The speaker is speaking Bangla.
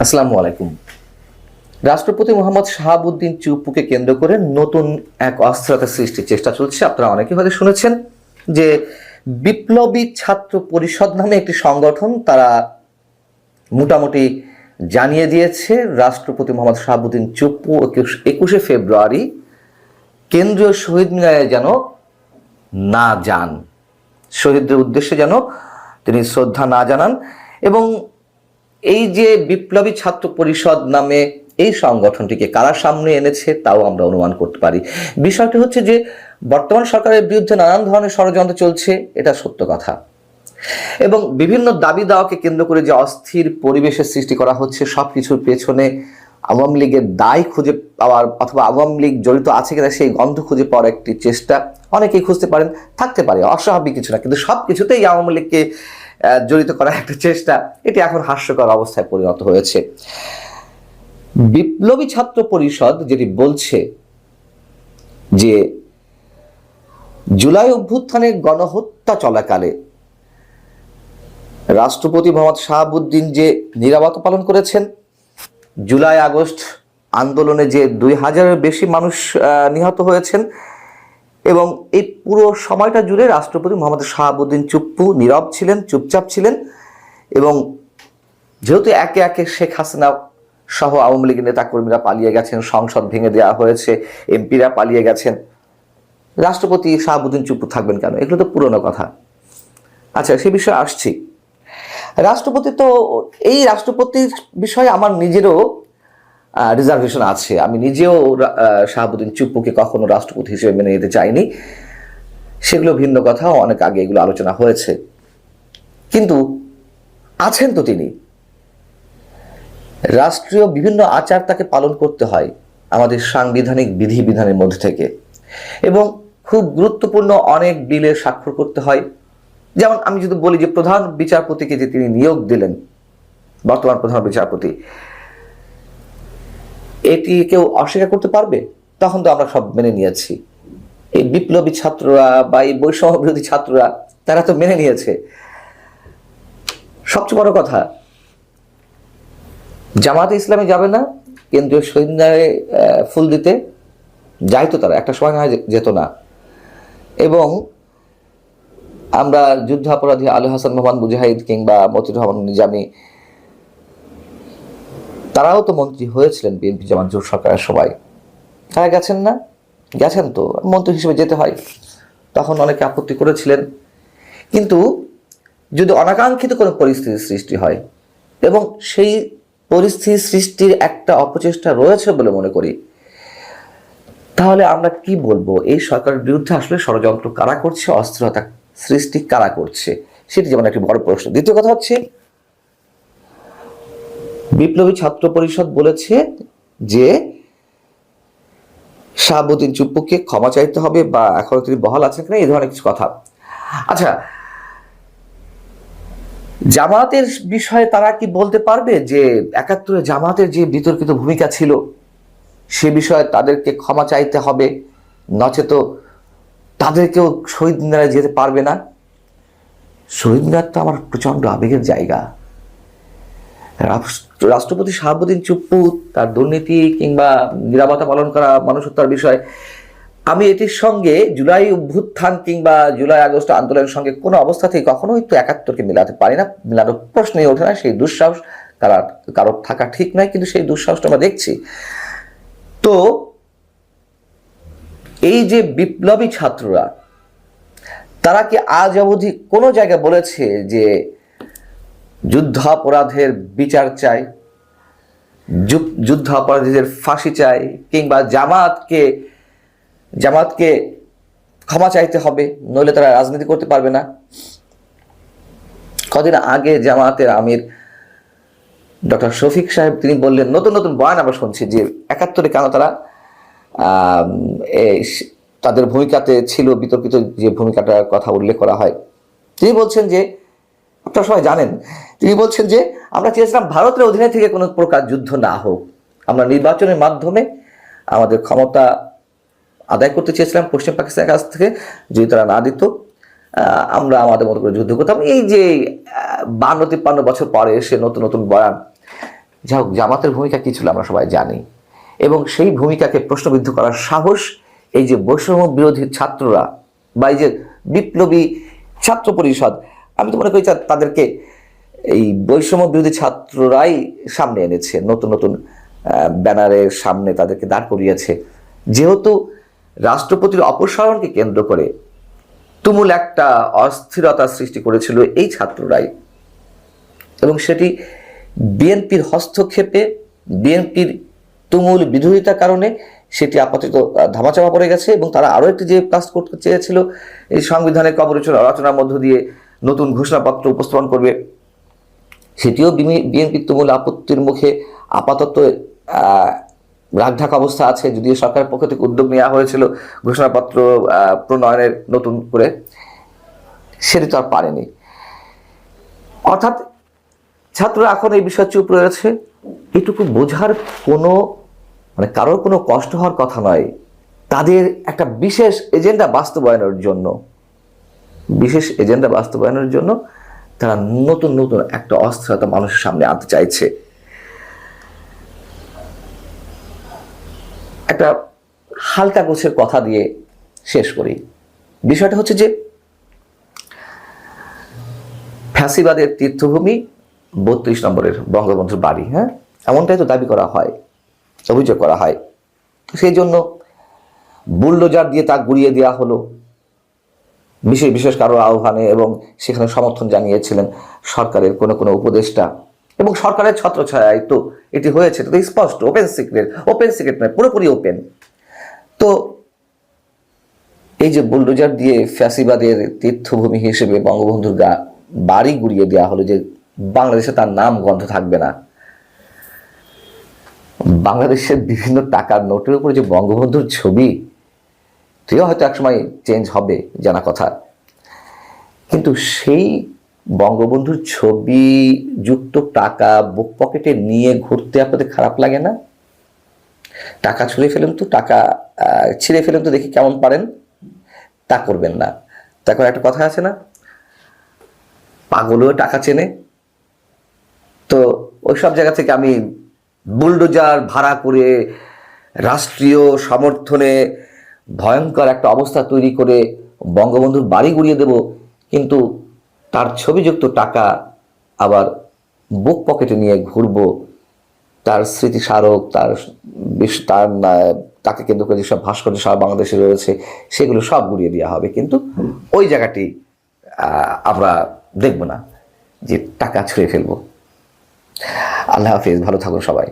আসসালামু আলাইকুম। রাষ্ট্রপতি মোহাম্মদ শাহাবুদ্দিন চুপ্পুকে কেন্দ্র করে নতুন এক অস্থিরতা সৃষ্টির চেষ্টা চলছে। আপনারা অনেকে হয়তো শুনেছেন যে বিপ্লবী ছাত্র পরিষদ নামে একটি সংগঠন তারা মোটামুটি জানিয়ে দিয়েছে রাষ্ট্রপতি মোহাম্মদ শাহাবুদ্দিন চুপ্পু 21শে ফেব্রুয়ারি কেন্দ্রীয় শহীদ মিনারে যেন না যান, শহীদদের উদ্দেশ্যে যেন তিনি শ্রদ্ধা না জানান। এবং এই যে বিপ্লবী ছাত্র পরিষদ নামে এই সংগঠনটিকে কারা সামনে এনেছে তাও আমরা অনুমান করতে পারি। বিষয়টি হচ্ছে যে বর্তমান সরকারের বিরুদ্ধে নানান ধরনের ষড়যন্ত্র চলছে, এটা সত্য কথা। এবং বিভিন্ন দাবি দাওয়াকে কেন্দ্র করে যে অস্থির পরিবেশের সৃষ্টি করা হচ্ছে, সবকিছুর পেছনে আওয়ামী লীগের দায় খুঁজে পাওয়ার অথবা আওয়ামী লীগ জড়িত আছে কিনা সেই গন্ধ খুঁজে পাওয়ার একটি চেষ্টা অনেকেই খুঁজতে পারেন, থাকতে পারে, অস্বাভাবিক কিছু না। কিন্তু সবকিছুতেই আওয়ামী লীগকে জড়িত করার একটা চেষ্টা, এটি এখন হাস্যকর অবস্থায় পরিণত হয়েছে। বিপ্লবী ছাত্র পরিষদ যেটি বলছে যে জুলাই অভ্যুত্থানে গণহত্যা চলাকালে রাষ্ট্রপতি মোহাম্মদ শাহাবুদ্দিন যে নীরবতা পালন করেছেন, জুলাই আগস্ট আন্দোলনে যে 2000-এর বেশি মানুষ নিহত হয়েছেন, এবং এই পুরো সময়টা জুড়ে রাষ্ট্রপতি মোহাম্মদ শাহাবুদ্দিন চুপ্পু নীরব ছিলেন, চুপচাপ ছিলেন। এবং যেহেতু একে একে শেখ হাসিনা সহ আওয়ামী লীগের নেতাকর্মীরা পালিয়ে গেছেন, সংসদ ভেঙে দেওয়া হয়েছে, এমপিরা পালিয়ে গেছেন, রাষ্ট্রপতি শাহাবুদ্দিন চুপ্পু থাকবেন কেন? এগুলো তো পুরনো কথা। আচ্ছা, সে বিষয়ে আসছি। এই রাষ্ট্রপতির বিষয়ে আমার নিজেরও রিজার্ভেশন আছে। আমি নিজেও শাহাবুদ্দিন চুপ্পুকে কখনো রাষ্ট্রপতি হিসেবে মেনে নিতে চাইনি, সেগুলো ভিন্ন কথা, অনেক আগে এগুলো আলোচনা হয়েছে। কিন্তু আছেন তো তিনি, রাষ্ট্রীয় বিভিন্ন আচার তাকে পালন করতে হয় আমাদের সাংবিধানিক বিধিবিধানের মধ্যে থেকে, এবং খুব গুরুত্বপূর্ণ অনেক বিলে স্বাক্ষর করতে হয়। যেমন আমি যদি বলি যে প্রধান বিচারপতিকে যে তিনি নিয়োগ দিলেন, বর্তমান প্রধান বিচারপতি, এটি কেউ অস্বীকার করতে পারবে? তখন তো আমরা সব মেনে নিয়েছি। এই বিপ্লবী ছাত্ররা বা এই বৈষম্য বিরোধী ছাত্ররা তারা তো মেনে নিয়েছে। সবচেয়ে বড় কথা, জামাতে ইসলামী যাবে না কেন্দ্রীয় শহীদ মিনারে ফুল দিতে? যাইতো তারা, একটা সময় না যেত না। এবং আমরা যুদ্ধাপরাধী আলী হাসান মোহাম্মদ মুজাহিদ কিংবা মতিউর রহমান নিজামী, তারাও তো মন্ত্রী হয়েছিলেন বিএনপি জামাত জোট সরকারের সবাই। তারা গেছেন না? গেছেন তো, মন্ত্রী হিসেবে যেতে হয়। তখন অনেকে আপত্তি করেছিলেন। কিন্তু যদি অনাকাঙ্ক্ষিত কোনো পরিস্থিতির সৃষ্টি হয়, এবং সেই পরিস্থিতি সৃষ্টির একটা অপচেষ্টা রয়েছে বলে মনে করি, তাহলে আমরা কি বলবো? এই সরকারের বিরুদ্ধে আসলে ষড়যন্ত্র কারা করছে, অস্থিরতা সৃষ্টি কারা করছে, সেটি যেমন একটি বড় প্রশ্ন। দ্বিতীয় কথা হচ্ছে, বিপ্লবী ছাত্র পরিষদ বলেছে যে শাহাবুদ্দিন চুপ্পুকে ক্ষমা চাইতে হবে, বা এখনো তিনি বহাল আছেন কিনা, এই ধরনের কিছু কথা। আচ্ছা, জামাতের বিষয়ে তারা কি বলতে পারবে যে 71-এ জামাতের যে বিতর্কিত ভূমিকা ছিল সে বিষয়ে তাদেরকে ক্ষমা চাইতে হবে, নচেত তাদেরকেও শহীদ মিনারে যেতে পারবে না? শহীদ মিনার তো আমার প্রচন্ড আবেগের জায়গা। রাষ্ট্রপতি শাহাবুদ্দিন চুপ্পু তার দুর্নীতি কিংবা নীরবতা পালন করা মানুষ হত্যার বিষয়, আমি এটির সঙ্গে জুলাই অভ্যুত্থান কিংবা জুলাই আগস্ট আন্দোলনের সঙ্গে কোনো অবস্থাতেই কখনোই তো 71-কে মেলাতে পারি না, মেলানোর প্রশ্নই ওঠে না। সেই দুঃসাহস কারোর থাকা ঠিক নয়, কিন্তু সেই দুঃসাহসটা আমরা দেখছি। তো এই যে বিপ্লবী ছাত্ররা, তারা কি আজ অবধি কোনো জায়গায় বলেছে যে যুদ্ধাপরাধের বিচার চাই, যুদ্ধাপরাধীদের ফাঁসি চাই, কিংবা জামাতকে ক্ষমা চাইতে হবে, নইলে তারা রাজনীতি করতে পারবে না? কদিন আগে জামাতের আমির ডক্টর শফিক সাহেব তিনি বললেন, নতুন নতুন বয়ান আমরা শুনছি যে 71-এ কেন তারা তাদের ভূমিকাতে ছিল, বিতর্কিত যে ভূমিকাটার কথা উল্লেখ করা হয়। তিনি বলছেন যে, আপনারা সবাই জানেন, তিনি বলছেন যে আমরা চেয়েছিলাম ভারতের অধীনে থেকে কোনো প্রকার যুদ্ধ না হোক, আমরা নির্বাচনের মাধ্যমে আমাদের ক্ষমতা আদায় করতে চেয়েছিলাম পশ্চিম পাকিস্তানের কাছ থেকে, যদি তারা না দিত আমরা আমাদের মতো করে যুদ্ধ করতাম। এই যে 52-53 বছর পরে এসে নতুন নতুন বয়ান, যাই হোক, জামাতের ভূমিকা কী ছিল আমরা সবাই জানি, এবং সেই ভূমিকাকে প্রশ্নবিদ্ধ করার সাহস এই যে বৈষম্য বিরোধী ছাত্ররা বা এই যে বিপ্লবী ছাত্র পরিষদ, আমি তো মনে করি তাদেরকে এই বৈষম্য বিরোধী ছাত্ররাই সামনে এনেছে, নতুন নতুন ব্যানারের সামনে তাদেরকে দাঁড় করিয়েছে। যেহেতু রাষ্ট্রপতির অপসারণকে কেন্দ্র করে তুমুল একটা অস্থিরতা সৃষ্টি করেছিল এই ছাত্ররাই, এবং সেটি বিএনপির হস্তক্ষেপে, বিএনপির তুমুল বিরোধিতার কারণে সেটি আপাতত ধামাচাপা পড়ে গেছে। এবং তারা আরও একটি যে কাজ করতে চেয়েছিল, এই সংবিধানের কবর রচনার মধ্য দিয়ে নতুন ঘোষণাপত্র উপস্থাপন করবে, সেটিও বিএনপির তুমুল আপত্তির মুখে আপাতত রাগঢাক অবস্থা আছে। যদিও সরকারের পক্ষ থেকে উদ্যোগ নেওয়া হয়েছিল ঘোষণাপত্র প্রণয়নের নতুন করে, সেটি তো আর পারেনি। অর্থাৎ ছাত্ররা এখন এই বিষয়ে চুপ রয়েছে। এটুকু বোঝার কোনো মানে কারোর কোনো কষ্ট হওয়ার কথা নয়। তাদের একটা বিশেষ এজেন্ডা বাস্তবায়নের জন্য তারা নতুন নতুন একটা অস্থিরতা মানুষের সামনে আনতে চাইছে। একটা হালকা গোছের কথা দিয়ে শেষ করি। বিষয়টা হচ্ছে যে ফ্যাসিবাদের তীর্থভূমি 32 নম্বরের বঙ্গবন্ধুর বাড়ি, হ্যাঁ, এমনটাই তো দাবি করা হয়, অভিযোগ করা হয়। সেই জন্য বুলডোজার দিয়ে তা গুড়িয়ে দেওয়া হলো বিশেষ কারো আহ্বানে, এবং সেখানে সমর্থন জানিয়েছিলেন সরকারের কোনো উপদেষ্টা, এবং সরকারের ছত্রছায়ায় তো এটি হয়েছে। তো স্পষ্ট, ওপেন সিক্রেট নয়, পুরোপুরি ওপেন। তো এই যে বুলডোজার দিয়ে ফ্যাসিবাদের তীর্থভূমি হিসেবে বঙ্গবন্ধুর বাড়ি গুড়িয়ে দেওয়া হলো, যে বাংলাদেশে তার নাম গন্ধ থাকবে না। বাংলাদেশের বিভিন্ন টাকার নোটের উপরে যে বঙ্গবন্ধুর ছবি, সেও হয়তো একসময় চেঞ্জ হবে, জানা কথা। কিন্তু সেই বঙ্গবন্ধুর ছবি যুক্ত টাকা বুক পকেটে নিয়ে ঘুরতে আপনাদের খারাপ লাগে না? টাকা ছিঁড়ে ফেলেন তো দেখি কেমন পারেন। তা করবেন না। তারপর একটা কথা আছে না, পাগলও টাকা চেনে। তো ওই সব জায়গা থেকে আমি বুলডোজার ভাড়া করে রাষ্ট্রীয় সমর্থনে ভয়ঙ্কর একটা অবস্থা তৈরি করে বঙ্গবন্ধুর বাড়ি গুড়িয়ে দেব, কিন্তু তার ছবিযুক্ত টাকা আবার বুক পকেটে নিয়ে ঘুরব, তার স্মৃতিস্মারক, তাকে কেন্দ্র করে যেসব ভাস্কর্য সারা বাংলাদেশে রয়েছে সেগুলো সব গুড়িয়ে দেওয়া হবে। কিন্তু ওই জায়গাটি আমরা দেখব না যে টাকা ছুঁড়ে ফেলবো। আল্লাহ হাফিজ, ভালো থাকুন সবাই।